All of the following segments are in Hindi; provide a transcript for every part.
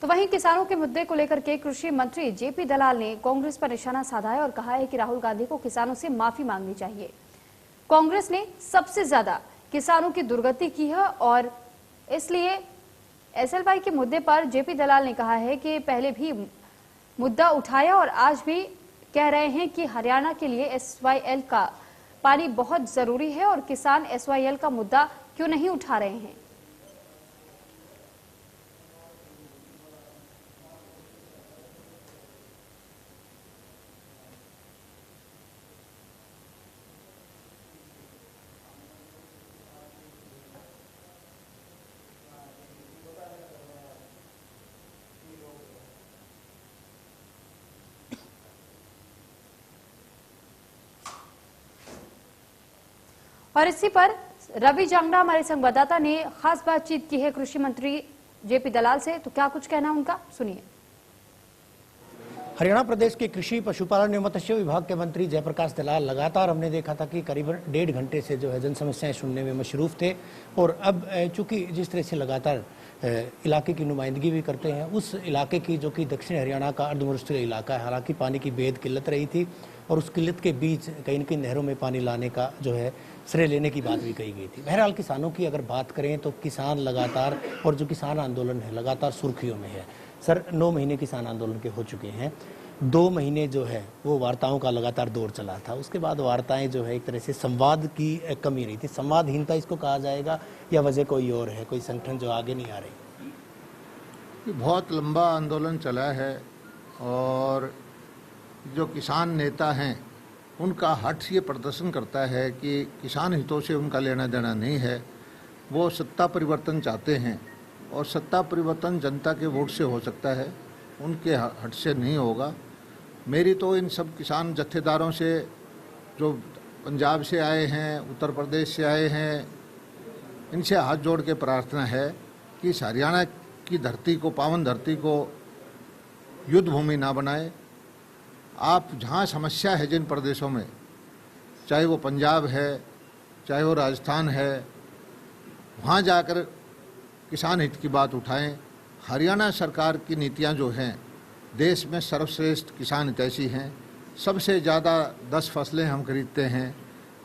तो वहीं किसानों के मुद्दे को लेकर के कृषि मंत्री जेपी दलाल ने कांग्रेस पर निशाना साधा है और कहा है कि राहुल गांधी को किसानों से माफी मांगनी चाहिए। कांग्रेस ने सबसे ज्यादा किसानों की दुर्गति की है और इसलिए एसएलवाई के मुद्दे पर जेपी दलाल ने कहा है कि पहले भी मुद्दा उठाया और आज भी कह रहे हैं कि हरियाणा के लिए एसवाईएल का पानी बहुत जरूरी है और किसान एसवाईएल का मुद्दा क्यों नहीं उठा रहे हैं। और इसी पर रवि जांगड़ा हमारे संवाददाता ने खास बातचीत की है कृषि मंत्री जेपी दलाल से, तो क्या कुछ कहना उनका, सुनिए। हरियाणा प्रदेश के कृषि पशुपालन एवं मत्स्य विभाग के मंत्री जयप्रकाश दलाल लगातार हमने देखा था कि करीबन 1.5 घंटे से जो है जन समस्याएं सुनने में मशरूफ थे और अब चूंकि जिस तरह से लगातार इलाके की नुमाइंदगी भी करते हैं, उस इलाके की जो कि दक्षिण हरियाणा का अर्धमरुस्थलीय इलाका है, हालांकि पानी की बेहद किल्लत रही थी और उस किल्लत के बीच कहीं न कहीं नहरों में पानी लाने का जो है श्रेय लेने की बात भी कही गई थी। बहरहाल किसानों की अगर बात करें तो किसान लगातार, और जो किसान आंदोलन है लगातार सुर्खियों में है। सर 9 महीने किसान आंदोलन के हो चुके हैं, 2 महीने जो है वो वार्ताओं का लगातार दौर चला था, उसके बाद वार्ताएं जो है एक तरह से संवाद की कमी रही थी। संवादहीनता इसको कहा जाएगा या वजह कोई और है, कोई संगठन जो आगे नहीं आ रही? बहुत लंबा आंदोलन चला है और जो किसान नेता हैं उनका हट ये प्रदर्शन करता है कि किसान हितों से उनका लेना देना नहीं है। वो सत्ता परिवर्तन चाहते हैं और सत्ता परिवर्तन जनता के वोट से हो सकता है, उनके हट से नहीं होगा। मेरी तो इन सब किसान जत्थेदारों से जो पंजाब से आए हैं, उत्तर प्रदेश से आए हैं, इनसे हाथ जोड़ के प्रार्थना है कि इस हरियाणा की धरती को, पावन धरती को युद्ध भूमि ना बनाए। आप जहाँ समस्या है जिन प्रदेशों में, चाहे वो पंजाब है, चाहे वो राजस्थान है, वहाँ जाकर किसान हित की बात उठाएं। हरियाणा सरकार की नीतियाँ जो हैं देश में सर्वश्रेष्ठ किसान हितैषी हैं। सबसे ज़्यादा 10 फसलें हम खरीदते हैं,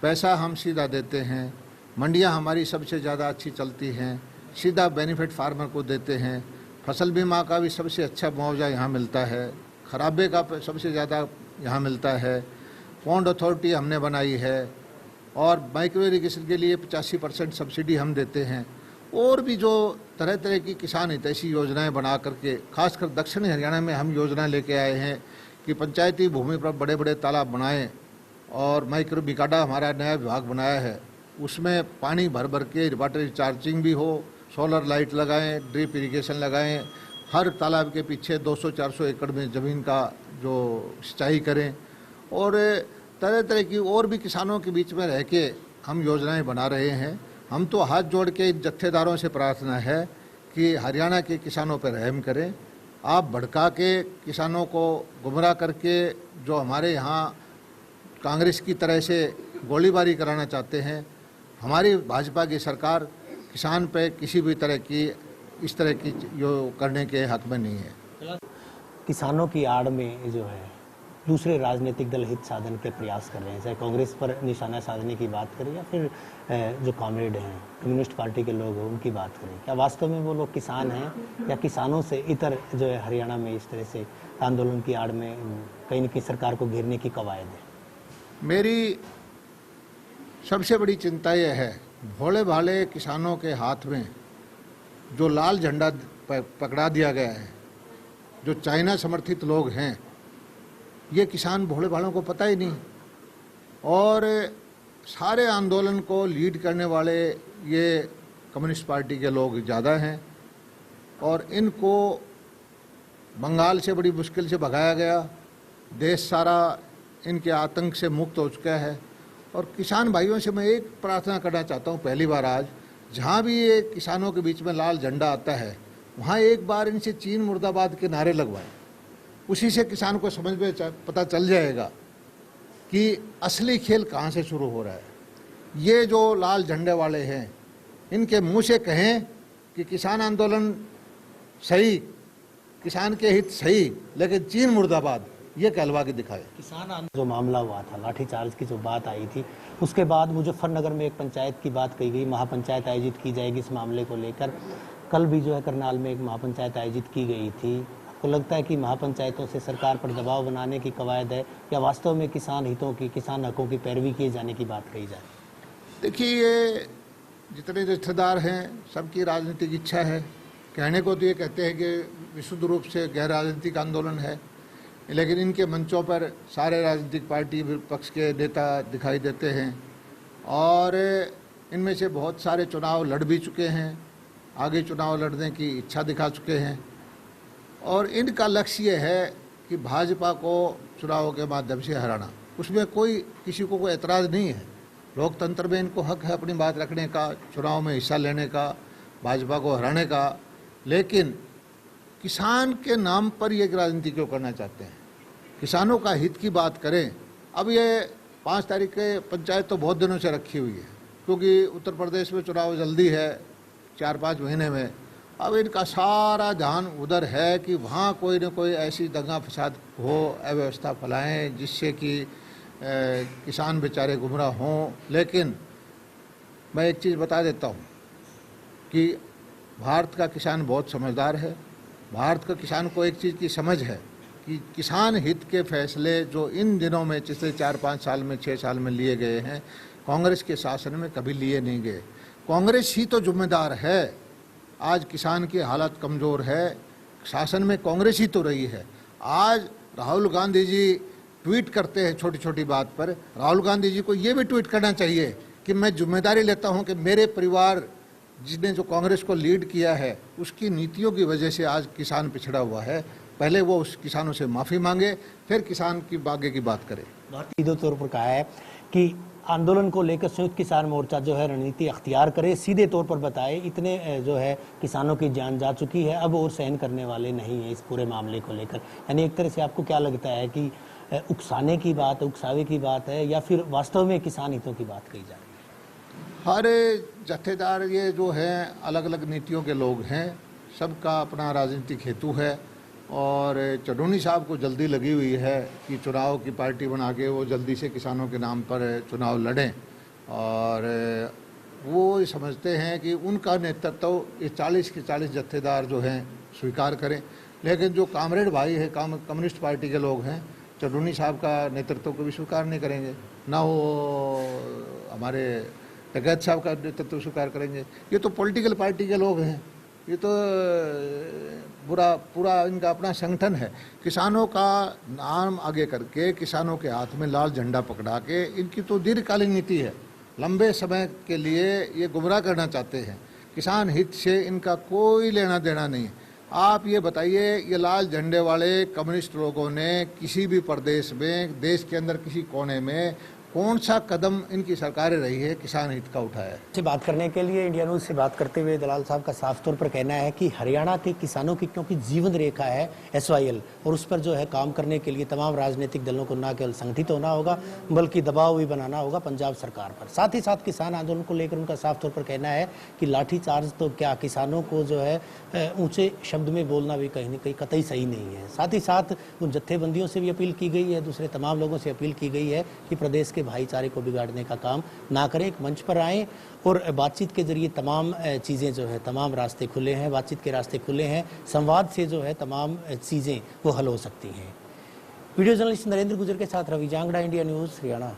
पैसा हम सीधा देते हैं, मंडियाँ हमारी सबसे ज़्यादा अच्छी चलती हैं, सीधा बेनिफिट फार्मर को देते हैं, फसल बीमा का भी सबसे अच्छा मुआवजा यहाँ मिलता है, खराबे का सबसे ज़्यादा यहाँ मिलता है, पॉन्ड अथॉरिटी हमने बनाई है और माइक्रो इरिगेशन के लिए 85% सब्सिडी हम देते हैं। और भी जो तरह तरह की किसान हितैषी योजनाएं बना करके, खासकर दक्षिण हरियाणा में हम योजना लेके आए हैं कि पंचायती भूमि पर बड़े बड़े तालाब बनाएं और माइक्रो बिकाडा हमारा नया विभाग बनाया है, उसमें पानी भर भर के वाटर रिचार्जिंग भी हो, सोलर लाइट लगाएं, ड्रिप इरिगेशन लगाएं, हर तालाब के पीछे 200-400 एकड़ में ज़मीन का जो सिंचाई करें और तरह तरह की और भी किसानों के बीच में रह के हम योजनाएं बना रहे हैं। हम तो हाथ जोड़ के जत्थेदारों से प्रार्थना है कि हरियाणा के किसानों पर रहम करें। आप भड़का के किसानों को गुमराह करके जो हमारे यहाँ कांग्रेस की तरह से गोलीबारी कराना चाहते हैं, हमारी भाजपा की सरकार किसान पे किसी भी तरह की इस तरह की जो करने के हक में नहीं है। किसानों की आड़ में जो है दूसरे राजनीतिक दल हित साधन के प्रयास कर रहे हैं, चाहे कांग्रेस पर निशाना साधने की बात करें या फिर जो कॉमरेड हैं, कम्युनिस्ट पार्टी के लोग हैं, उनकी बात करें। क्या वास्तव में वो लोग किसान हैं या किसानों से इतर जो है हरियाणा में इस तरह से आंदोलन की आड़ में कहीं न कहीं सरकार को घेरने की कवायद है? मेरी सबसे बड़ी चिंता यह है, भोले भाले किसानों के हाथ में जो लाल झंडा पकड़ा दिया गया है, जो चाइना समर्थित लोग हैं, ये किसान भोले भालों को पता ही नहीं और सारे आंदोलन को लीड करने वाले ये कम्युनिस्ट पार्टी के लोग ज़्यादा हैं और इनको बंगाल से बड़ी मुश्किल से भगाया गया। देश सारा इनके आतंक से मुक्त हो चुका है और किसान भाइयों से मैं एक प्रार्थना करना चाहता हूँ, पहली बार आज जहाँ भी ये किसानों के बीच में लाल झंडा आता है, वहाँ एक बार इनसे चीन मुर्दाबाद के नारे लगवाएं। उसी से किसान को समझ में पता चल जाएगा कि असली खेल कहाँ से शुरू हो रहा है। ये जो लाल झंडे वाले हैं, इनके मुंह से कहें कि किसान आंदोलन सही किसान के हित सही, लेकिन चीन मुर्दाबाद ये कहलवा के दिखाए। किसान आंदोलन जो मामला हुआ था, लाठीचार्ज की जो बात आई थी, उसके बाद मुजफ्फरनगर में एक पंचायत की बात कही गई, महापंचायत आयोजित की जाएगी इस मामले को लेकर। कल भी जो है करनाल में एक महापंचायत आयोजित की गई थी। आपको लगता है कि महापंचायतों से सरकार पर दबाव बनाने की कवायद है या वास्तव में किसान हितों की, किसान हकों की पैरवी किए जाने की बात कही जाए? देखिए, ये जितने रिश्तेदार हैं सबकी राजनीतिक इच्छा है। कहने को तो ये कहते हैं कि विशुद्ध रूप से गैर राजनीतिक आंदोलन है, लेकिन इनके मंचों पर सारे राजनीतिक पार्टी विपक्ष के नेता दिखाई देते हैं और इनमें से बहुत सारे चुनाव लड़ भी चुके हैं, आगे चुनाव लड़ने की इच्छा दिखा चुके हैं और इनका लक्ष्य है कि भाजपा को चुनावों के माध्यम से हराना। उसमें कोई किसी को कोई एतराज़ नहीं है। लोकतंत्र में इनको हक है अपनी बात रखने का, चुनाव में हिस्सा लेने का, भाजपा को हराने का, लेकिन किसान के नाम पर ये राजनीति क्यों करना चाहते हैं? किसानों का हित की बात करें। अब ये 5 तारीख के पंचायत तो बहुत दिनों से रखी हुई है, क्योंकि उत्तर प्रदेश में चुनाव जल्दी है, 4-5 महीने में। अब इनका सारा ध्यान उधर है कि वहाँ कोई न कोई ऐसी दंगा फसाद हो, अव्यवस्था फैलाएं जिससे कि किसान बेचारे गुमराह हों। लेकिन मैं एक चीज़ बता देता हूँ कि भारत का किसान बहुत समझदार है। भारत का किसान को एक चीज़ की समझ है कि किसान हित के फैसले जो इन दिनों में पिछले 4-5 साल में, 6 साल में लिए गए हैं, कांग्रेस के शासन में कभी लिए नहीं गए। कांग्रेस ही तो जिम्मेदार है। आज किसान की हालत कमज़ोर है, शासन में कांग्रेस ही तो रही है। आज राहुल गांधी जी ट्वीट करते हैं छोटी छोटी बात पर। राहुल गांधी जी को ये भी ट्वीट करना चाहिए कि मैं जिम्मेदारी लेता हूं कि मेरे परिवार जिसने जो कांग्रेस को लीड किया है उसकी नीतियों की वजह से आज किसान पिछड़ा हुआ है। पहले वो उस किसानों से माफ़ी मांगे, फिर किसान की आगे की बात करे। सीधे तौर पर कहा है कि आंदोलन को लेकर संयुक्त किसान मोर्चा जो है रणनीति अख्तियार करे, सीधे तौर पर बताए। इतने जो है किसानों की जान जा चुकी है, अब और सहन करने वाले नहीं है इस पूरे मामले को लेकर। यानी एक तरह से आपको क्या लगता है कि उकसाने की बात, उकसावे की बात है या फिर वास्तव में किसान हितों की बात कही जा रही है? हर जत्थेदार ये जो हैं अलग अलग नीतियों के लोग हैं, सबका अपना राजनीतिक हेतु है और चढ़ूनी साहब को जल्दी लगी हुई है कि चुनाव की पार्टी बना के वो जल्दी से किसानों के नाम पर चुनाव लड़ें और वो समझते हैं कि उनका नेतृत्व ये 40 के 40 जत्थेदार जो हैं स्वीकार करें। लेकिन जो कामरेड भाई है, कम्युनिस्ट पार्टी के लोग हैं, चढ़ूनी साहब का नेतृत्व को भी स्वीकार नहीं करेंगे, ना वो हमारे टकैत साहब का नेतृत्व स्वीकार करेंगे। ये तो पॉलिटिकल पार्टी के लोग हैं, ये तो पूरा इनका अपना संगठन है। किसानों का नाम आगे करके, किसानों के हाथ में लाल झंडा पकड़ा के, इनकी तो दीर्घकालीन नीति है। लंबे समय के लिए ये गुमराह करना चाहते हैं। किसान हित से इनका कोई लेना देना नहीं। आप ये बताइए, ये लाल झंडे वाले कम्युनिस्ट लोगों ने किसी भी प्रदेश में, देश के अंदर किसी कोने में कौन सा कदम इनकी सरकारें रही है किसान हित का उठाया है? से बात करने के लिए इंडिया न्यूज़ से बात करते हुए दलाल साहब का साफ तौर पर कहना है कि हरियाणा के किसानों की क्योंकि जीवन रेखा है SYL और उस पर जो है काम करने के लिए तमाम राजनीतिक दलों को न केवल संगठित होना होगा बल्कि दबाव भी बनाना होगा पंजाब सरकार पर। साथ ही साथ किसान आंदोलन को लेकर उनका साफ तौर पर कहना है कि लाठीचार्ज तो क्या, किसानों को जो है ऊंचे शब्द में बोलना भी कहीं न कहीं कतई सही नहीं है। साथ ही साथ उन जत्थेबंदियों से भी अपील की गई है, दूसरे तमाम लोगों से अपील की गई है कि प्रदेश के भाईचारे को बिगाड़ने का काम ना करें, एक मंच पर आएं और बातचीत के जरिए तमाम चीज़ें जो है, तमाम रास्ते खुले हैं, बातचीत के रास्ते खुले हैं, संवाद से जो है तमाम चीज़ें वो हल हो सकती हैं। वीडियो जर्नलिस्ट नरेंद्र गुजर के साथ रवि जांगड़ा, इंडिया न्यूज़, हरियाणा।